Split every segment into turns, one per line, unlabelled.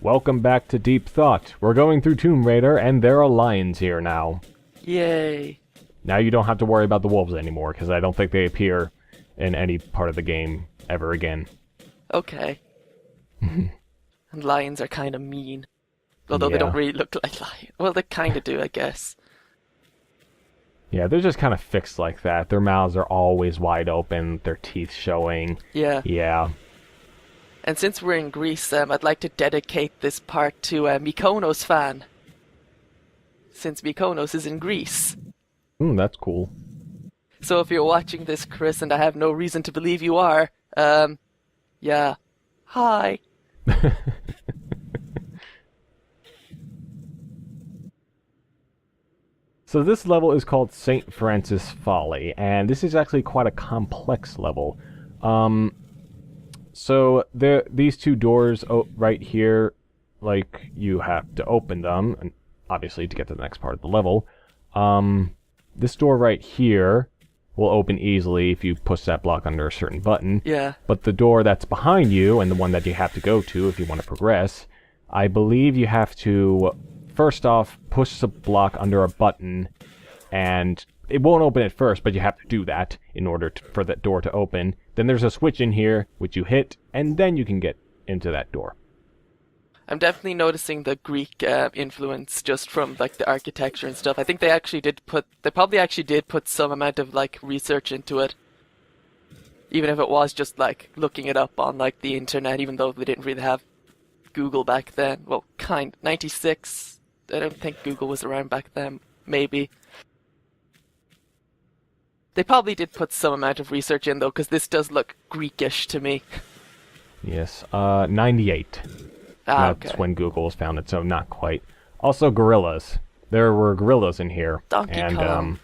welcome back to Deep Thought. We're going through Tomb Raider, and there are lions here now.
Yay.
Now you don't have to worry about the wolves anymore, because I don't think they appear in any part of the game ever again.
Okay. And lions are kind of mean. Although they don't really look like lions. Well, they kind of do, I guess.
Yeah, they're just kind of fixed like that. Their mouths are always wide open, their teeth showing.
Yeah.
Yeah.
And since we're in Greece, I'd like to dedicate this part to Mykonos fan. Since Mykonos is in Greece.
That's cool.
So if you're watching this, Chris, and I have no reason to believe you are, yeah. Hi.
So this level is called St. Francis Folly, and this is actually quite a complex level. So these two doors right here, like, you have to open them, and obviously to get to the next part of the level. This door right here will open easily if you push that block under a certain button.
Yeah.
But the door that's behind you, and the one that you have to go to if you want to progress, I believe you have to, first off, push the block under a button, and it won't open at first, but you have to do that in order for that door to open. Then there's a switch in here, which you hit, and then you can get into that door.
I'm definitely noticing the Greek influence just from like the architecture and stuff. I think they probably actually did put some amount of like research into it. Even if it was just like looking it up on like the internet, even though they didn't really have Google back then. Well, 96. I don't think Google was around back then. Maybe. They probably did put some amount of research in though, because this does look Greekish to me.
Yes, 98. That's
okay.
when Google was founded, so not quite. Also, gorillas. There were gorillas in here.
Donkey Kong.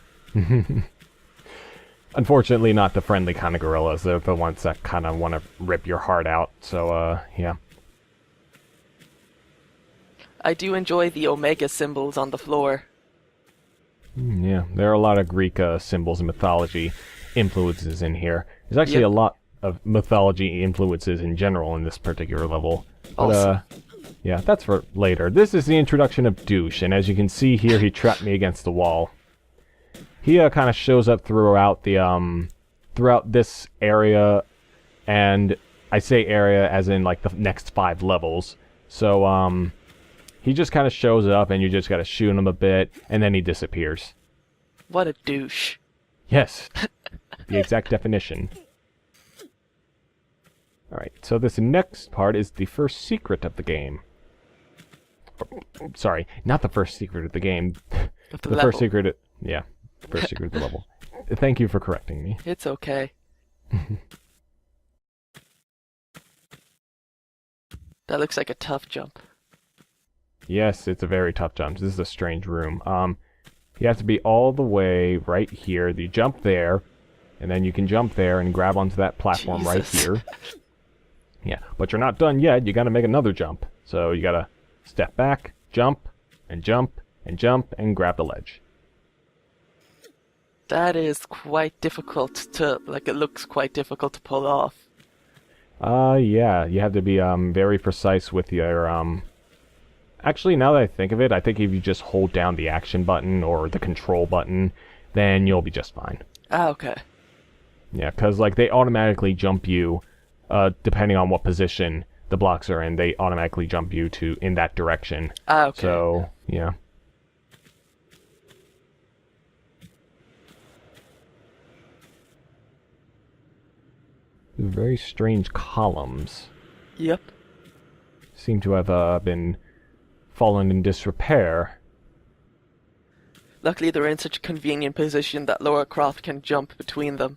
Unfortunately, not the friendly kind of gorillas. They're the ones that kind of want to rip your heart out. So, yeah.
I do enjoy the Omega symbols on the floor.
Yeah, there are a lot of Greek symbols and mythology influences in here. There's actually a lot of mythology influences in general in this particular level. But,
Awesome.
yeah, that's for later. This is the introduction of Douche, and as you can see here, he trapped me against the wall. He kind of shows up throughout the throughout this area, and I say area as in like the next 5 levels. So he just kind of shows up, and you just gotta shoot him a bit, and then he disappears.
What a douche.
Yes, the exact definition. Alright, so this next part is the first secret of the game. Sorry, not the first secret of the game. The first secret... Yeah, the first secret of the level. Thank you for correcting me.
It's okay. That looks like a tough jump.
Yes, it's a very tough jump. This is a strange room. You have to be all the way right here. You jump there, and then you can jump there and grab onto that platform right here. Yeah, but you're not done yet. You gotta make another jump. So you gotta step back, jump, and jump, and jump, and grab the ledge.
That is quite difficult to, like, it looks quite difficult to pull off.
Yeah, you have to be, very precise with your, Actually, now that I think of it, I think if you just hold down the action button or the control button, then you'll be just fine.
Ah, okay.
Yeah, because, like, they automatically jump you, depending on what position the blocks are in, they automatically jump you in that direction.
Ah, okay.
So, yeah. Very strange columns.
Yep.
Seem to have been fallen in disrepair.
Luckily they're in such a convenient position that Lara Croft can jump between them.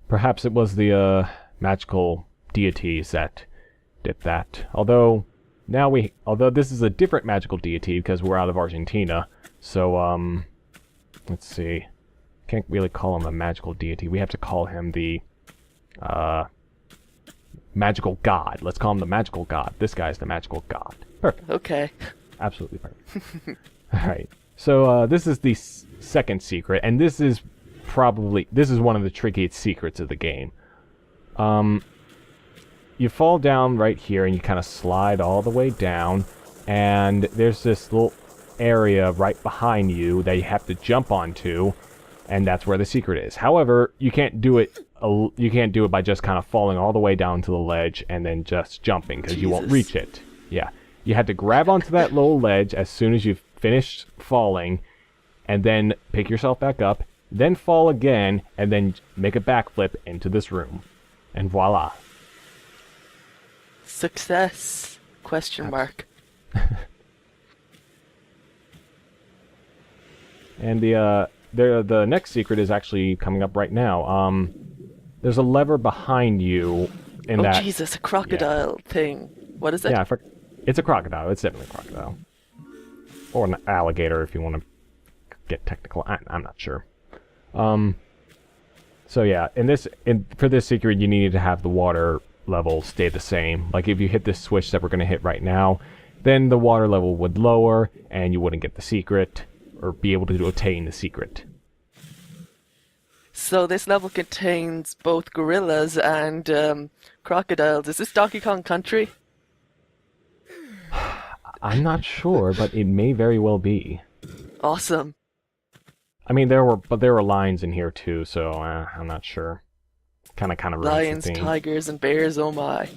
Perhaps it was the magical deities that did that. Although this is a different magical deity because we're out of Argentina. So let's see. Can't really call him a magical deity. We have to call him the magical god. Let's call him the magical god. This guy's the magical god. Perfect.
Okay.
Absolutely perfect. Alright. So this is the second secret, and this is one of the trickiest secrets of the game. you fall down right here, and you kind of slide all the way down, and there's this little area right behind you that you have to jump onto, and that's where the secret is. However, you can't do it by just kind of falling all the way down to the ledge and then just jumping, because you won't reach it. Yeah. You had to grab onto that little ledge as soon as you've finished falling, and then pick yourself back up, then fall again, and then make a backflip into this room. And voila.
Success? Question mark.
And the next secret is actually coming up right now. There's a lever behind you in that...
Oh, Jesus, a crocodile thing. What is it?
Yeah, it's a crocodile. It's definitely a crocodile. Or an alligator, if you want to get technical. I'm not sure. So yeah, for this secret, you need to have the water level stay the same. Like, if you hit this switch that we're going to hit right now, then the water level would lower, and you wouldn't get the secret, or be able to attain the secret.
So this level contains both gorillas and crocodiles. Is this Donkey Kong Country?
I'm not sure, but it may very well be.
Awesome.
I mean, there were lions in here too, so I'm not sure. Kind of
Lions, tigers, and bears. Oh my!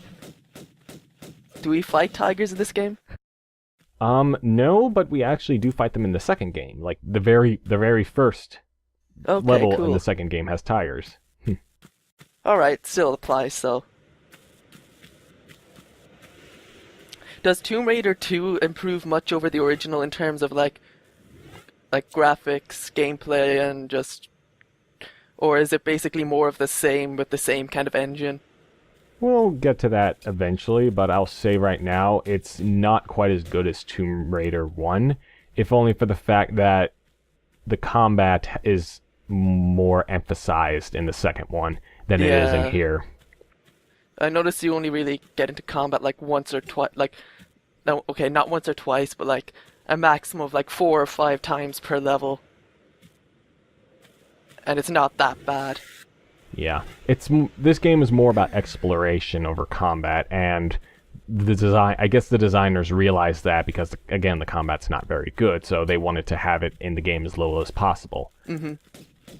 Do we fight tigers in this game?
No, but we actually do fight them in the second game. Like the very first level in the second game has tigers.
All right, still applies. So, does Tomb Raider 2 improve much over the original in terms of like graphics, gameplay, and just, or is it basically more of the same with the same kind of engine?
We'll get to that eventually, but I'll say right now, it's not quite as good as Tomb Raider 1, if only for the fact that the combat is more emphasized in the second one than it is in here.
I noticed you only really get into combat like once or twice, not once or twice, but like a maximum of like 4 or 5 times per level. And it's not that bad.
Yeah, this game is more about exploration over combat, and the design. I guess the designers realized that because, again, the combat's not very good, so they wanted to have it in the game as little as possible. Mm-hmm.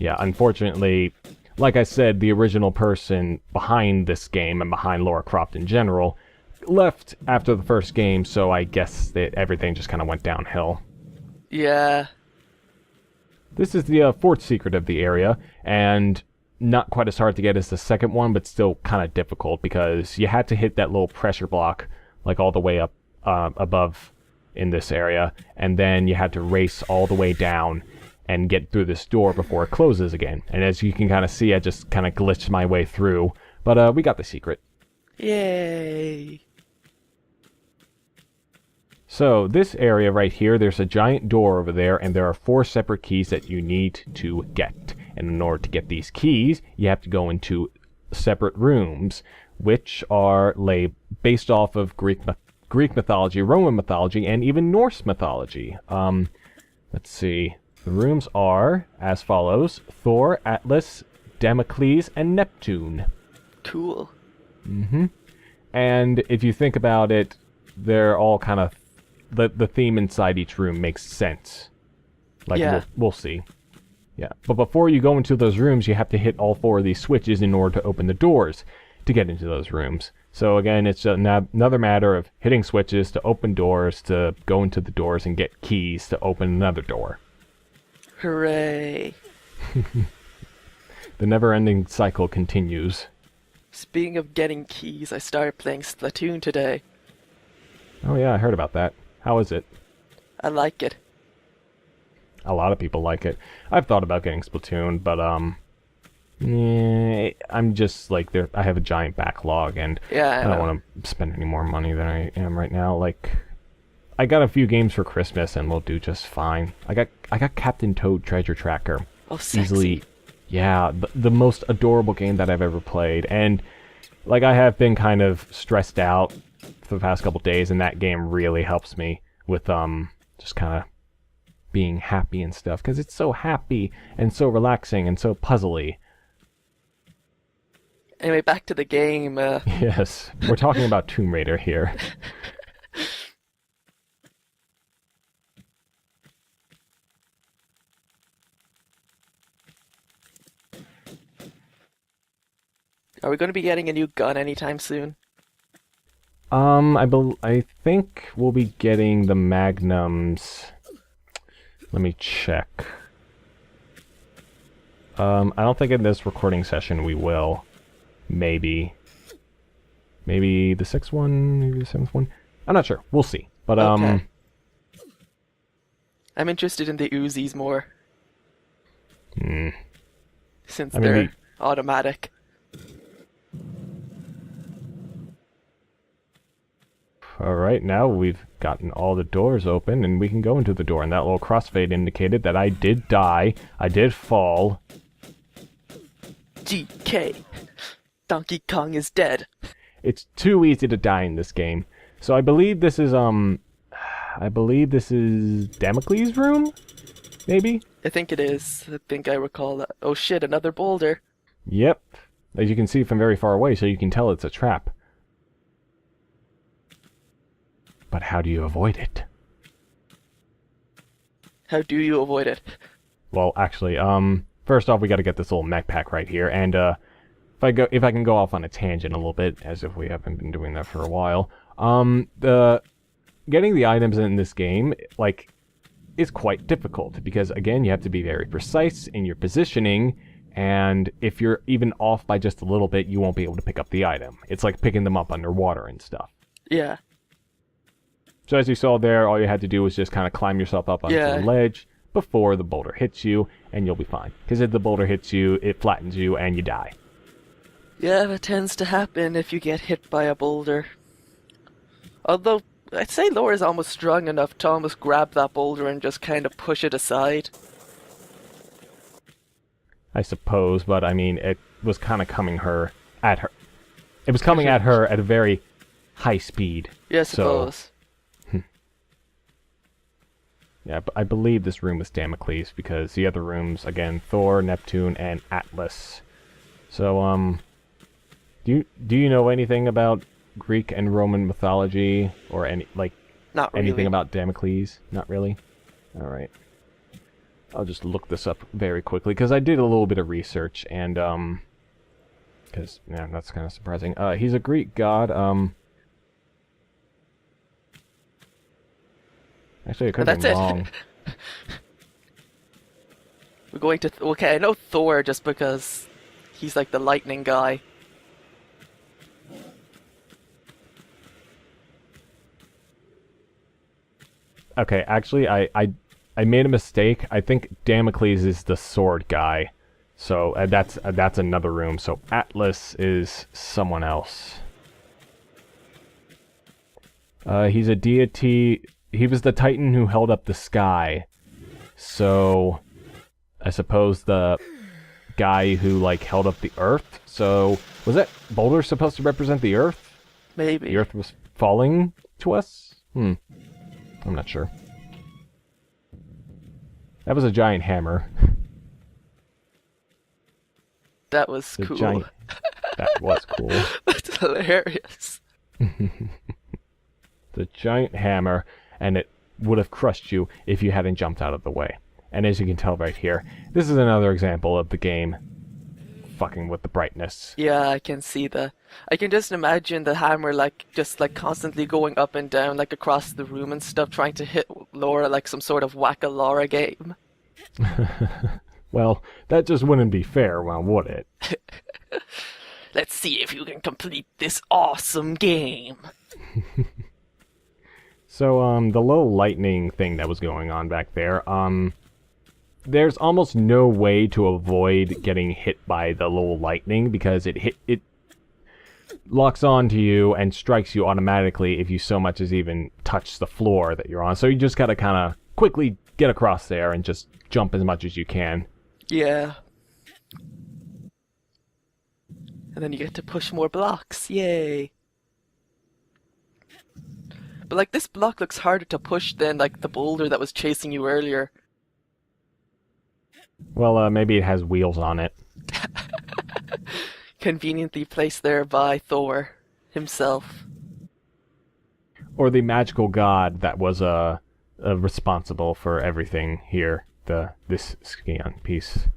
Yeah, unfortunately, like I said, the original person behind this game and behind Lara Croft in general left after the first game, so I guess that everything just kind of went downhill.
Yeah.
This is the fourth secret of the area, and not quite as hard to get as the second one, but still kind of difficult because you had to hit that little pressure block like all the way up above in this area, and then you had to race all the way down and get through this door before it closes again. And as you can kind of see, I just kind of glitched my way through, but we got the secret.
Yay!
So this area right here, there's a giant door over there, and there are 4 separate keys that you need to get. And in order to get these keys, you have to go into separate rooms, which are based off of Greek mythology, Roman mythology, and even Norse mythology. Let's see. The rooms are as follows: Thor, Atlas, Damocles, and Neptune.
Cool.
Mm-hmm. And if you think about it, they're all kind of... The theme inside each room makes sense. Like, yeah. We'll see. Yeah, but before you go into those rooms, you have to hit all 4 of these switches in order to open the doors to get into those rooms. So again, it's another matter of hitting switches to open doors, to go into the doors and get keys to open another door.
Hooray!
The never-ending cycle continues.
Speaking of getting keys, I started playing Splatoon today.
Oh yeah, I heard about that. How is it?
I like it.
A lot of people like it. I've thought about getting Splatoon, but I'm just like I have a giant backlog, and I don't want to spend any more money than I am right now. Like, I got a few games for Christmas, and we'll do just fine. I got Captain Toad Treasure Tracker.
Oh, sexy.
Easily, yeah, the most adorable game that I've ever played, and like I have been kind of stressed out for the past couple days, and that game really helps me with just kind of being happy and stuff, because it's so happy and so relaxing and so puzzly.
Anyway, back to the game.
Yes, we're talking about Tomb Raider here.
Are we going to be getting a new gun anytime soon?
I think we'll be getting the Magnums. Let me check. I don't think in this recording session we will. Maybe. Maybe the 6th one, maybe the 7th one. I'm not sure. We'll see. But,
Okay. I'm interested in the Uzis more. Since they're automatic.
Alright, now we've gotten all the doors open, and we can go into the door. And that little crossfade indicated that I did die. I did fall.
GK. Donkey Kong is dead.
It's too easy to die in this game. So I believe this is, Damocles' room? Maybe?
I think it is. I think I recall that. Oh shit, another boulder.
Yep. As you can see from very far away, so you can tell it's a trap. But how do you avoid it?
How do you avoid it?
Well, actually, first off, we got to get this little mech pack right here, and if I can go off on a tangent a little bit, as if we haven't been doing that for a while, getting the items in this game, like, is quite difficult because again, you have to be very precise in your positioning, and if you're even off by just a little bit, you won't be able to pick up the item. It's like picking them up underwater and stuff.
Yeah.
So as you saw there, all you had to do was just kind of climb yourself up onto the ledge before the boulder hits you, and you'll be fine. Because if the boulder hits you, it flattens you, and you die.
Yeah, that tends to happen if you get hit by a boulder. Although, I'd say Laura's almost strong enough to almost grab that boulder and just kind of push it aside.
I suppose, but I mean, it was kind of coming at her. It was coming at her at a very high speed.
Yeah, I suppose.
Yeah, but I believe this room is Damocles, because the other rooms, again, Thor, Neptune, and Atlas. So, do you know anything about Greek and Roman mythology, or
Not really.
anything about Damocles? Not really? Alright. I'll just look this up very quickly, because I did a little bit of research, and, because, yeah, that's kind of surprising. He's a Greek god, actually, it could be wrong.
We're going to... okay, I know Thor just because he's like the lightning guy.
Okay, actually, I made a mistake. I think Damocles is the sword guy. So, that's another room. So, Atlas is someone else. He's a deity... He was the Titan who held up the sky. So, I suppose the guy who, like, held up the Earth. So, was that boulder supposed to represent the Earth?
Maybe.
The Earth was falling to us? I'm not sure. That was a giant hammer.
That was cool.
That was cool.
That's hilarious.
The giant hammer, and it would have crushed you if you hadn't jumped out of the way. And as you can tell right here, this is another example of the game fucking with the brightness.
Yeah, I can see that. I can just imagine the hammer just constantly going up and down across the room and stuff, trying to hit Laura like some sort of whack-a-Laura game.
Well, that just wouldn't be fair, well, would it?
Let's see if you can complete this awesome game.
So, the little lightning thing that was going on back there, there's almost no way to avoid getting hit by the little lightning, because it locks onto you and strikes you automatically if you so much as even touch the floor that you're on. So you just gotta kind of quickly get across there and just jump as much as you can.
Yeah. And then you get to push more blocks. Yay. But this block looks harder to push than the boulder that was chasing you earlier.
Well, maybe it has wheels on it.
conveniently placed there by Thor himself.
Or the magical god that was responsible for everything here. This Scion piece.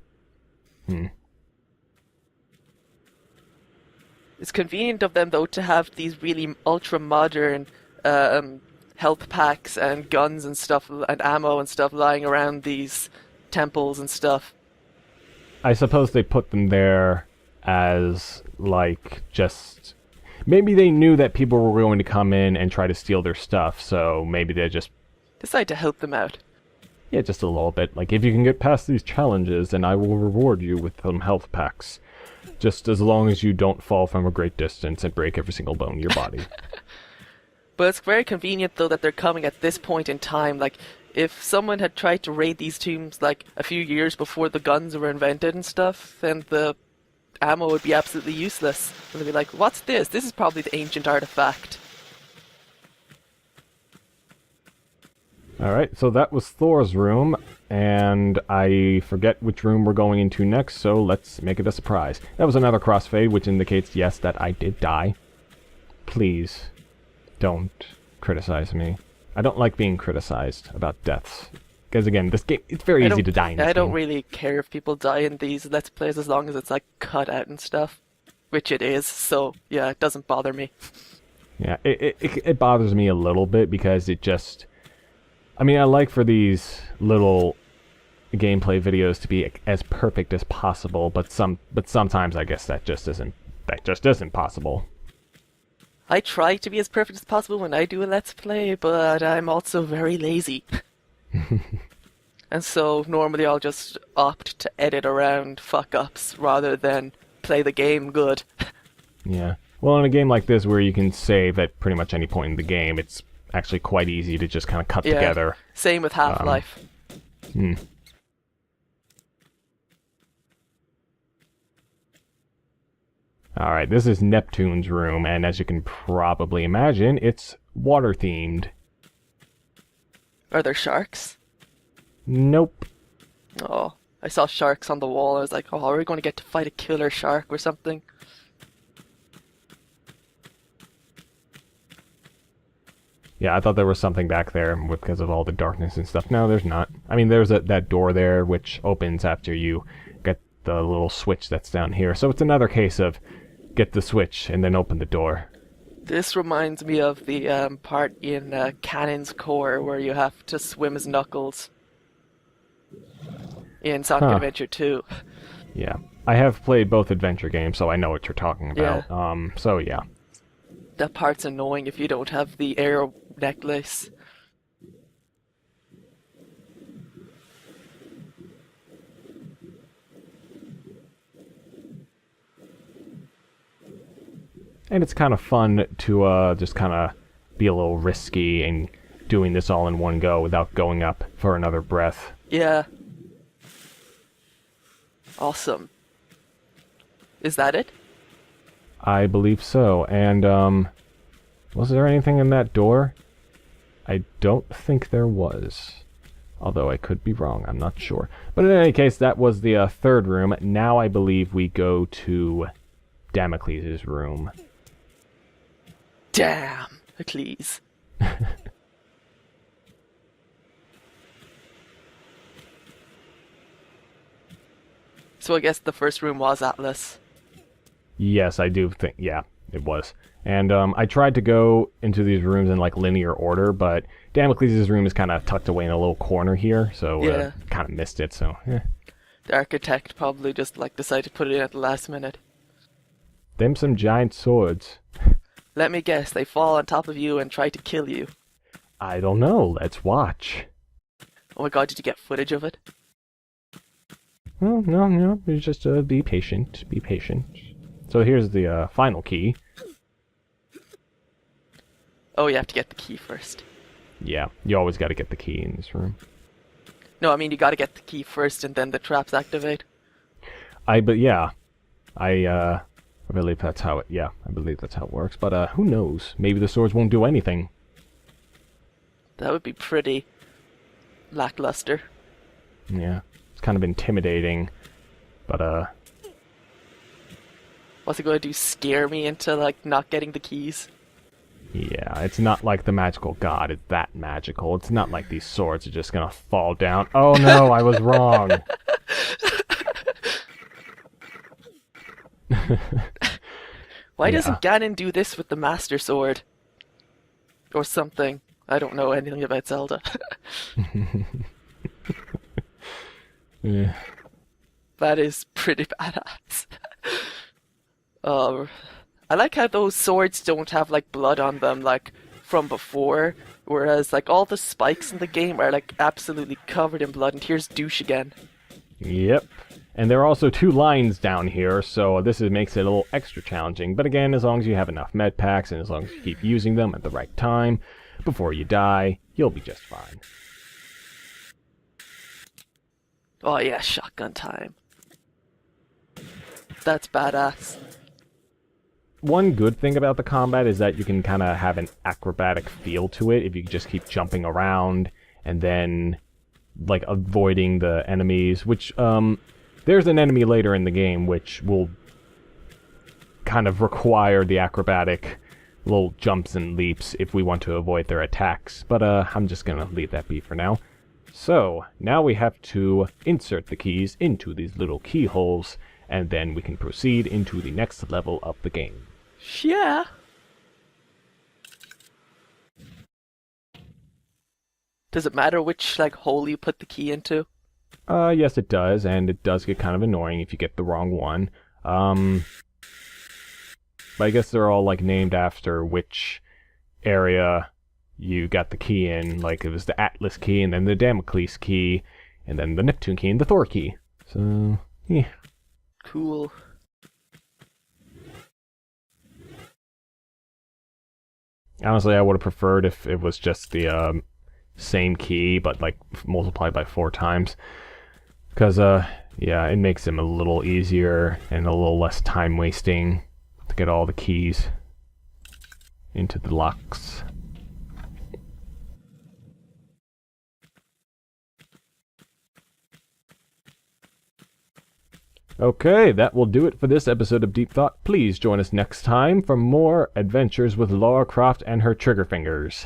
It's convenient of them, though, to have these really ultra-modern health packs and guns and stuff, and ammo and stuff lying around these temples and stuff.
I suppose they put them there as, like, just... Maybe they knew that people were going to come in and try to steal their stuff, so maybe they just...
Decide to help them out.
Yeah, just a little bit. Like, if you can get past these challenges, then I will reward you with some health packs. Just as long as you don't fall from a great distance and break every single bone in your body.
But it's very convenient, though, that they're coming at this point in time. Like, if someone had tried to raid these tombs, like, a few years before the guns were invented and stuff, then the ammo would be absolutely useless. And they'd be like, what's this? This is probably the ancient artifact.
Alright, so that was Thor's room, and I forget which room we're going into next, so let's make it a surprise. That was another crossfade, which indicates, yes, that I did die. Please, don't criticize me. I don't like being criticized about deaths. Because again, this game, it's very easy to die in this game.
I don't really care if people die in these Let's Plays as long as it's, like, cut out and stuff. Which it is, so, yeah, it doesn't bother me.
Yeah, it bothers me a little bit because it just... I mean, I like for these little gameplay videos to be as perfect as possible, but sometimes I guess that just isn't possible.
I try to be as perfect as possible when I do a Let's Play, but I'm also very lazy. And so normally I'll just opt to edit around fuck-ups rather than play the game good.
Yeah. Well, in a game like this where you can save at pretty much any point in the game, it's actually quite easy to just kind of cut together.
Same with Half-Life.
Alright, this is Neptune's room, and as you can probably imagine, it's water-themed.
Are there sharks?
Nope.
Oh, I saw sharks on the wall. I was like, oh, are we going to get to fight a killer shark or something?
Yeah, I thought there was something back there because of all the darkness and stuff. No, there's not. I mean, there's that door there which opens after you get the little switch that's down here. So it's another case of get the switch and then open the door.
This reminds me of the part in Cannon's Core where you have to swim as Knuckles in Sonic Adventure 2.
Yeah, I have played both adventure games, so I know what you're talking about.
Yeah.
So yeah.
That part's annoying if you don't have the air necklace.
And it's kind of fun to just kind of be a little risky and doing this all in one go without going up for another breath.
Yeah. Awesome. Is that it?
I believe so. And, was there anything in that door? I don't think there was. Although I could be wrong, I'm not sure. But in any case, that was the third room. Now I believe we go to Damocles' room.
Damn, Achilles. So I guess the first room was Atlas.
Yes, I do think, yeah, it was. And I tried to go into these rooms in like linear order, but Damocles' room is kind of tucked away in a little corner here, so kind of missed it, so yeah.
The architect probably just like decided to put it in at the last minute.
Them some giant swords.
Let me guess, they fall on top of you and try to kill you.
I don't know, let's watch.
Oh my god, did you get footage of it?
Well, no, just be patient, be patient. So here's the final key.
Oh, you have to get the key first.
Yeah, you always got to get the key in this room.
No, I mean you got to get the key first and then the traps activate.
I believe that's how I believe that's how it works. But who knows? Maybe the swords won't do anything.
That would be pretty lackluster.
Yeah, it's kind of intimidating, but
What's it going to do? Scare me into, like, not getting the keys?
Yeah, it's not like the magical god is that magical. It's not like these swords are just gonna fall down. Oh no, I was wrong.
Why doesn't Ganon do this with the Master Sword? Or something. I don't know anything about Zelda.
Yeah.
That is pretty badass. I like how those swords don't have, like, blood on them, like, from before. Whereas, like, all the spikes in the game are, like, absolutely covered in blood. And here's douche again.
Yep. And there are also 2 lines down here, so this makes it a little extra challenging. But again, as long as you have enough med packs, and as long as you keep using them at the right time, before you die, you'll be just fine.
Oh yeah, shotgun time. That's badass.
One good thing about the combat is that you can kind of have an acrobatic feel to it if you just keep jumping around and then, like, avoiding the enemies, which, there's an enemy later in the game which will kind of require the acrobatic little jumps and leaps if we want to avoid their attacks, but I'm just gonna leave that be for now. So, now we have to insert the keys into these little keyholes, and then we can proceed into the next level of the game.
Yeah. Does it matter which, like, hole you put the key into?
Yes it does, and it does get kind of annoying if you get the wrong one. But I guess they're all, like, named after which area you got the key in. Like, it was the Atlas key, and then the Damocles key, and then the Neptune key, and the Thor key. So, yeah.
Cool.
Honestly, I would have preferred if it was just the same key, but like multiplied by 4 times. Because, yeah, it makes them a little easier and a little less time wasting to get all the keys into the locks. Okay, that will do it for this episode of Deep Thought. Please join us next time for more adventures with Lara Croft and her trigger fingers.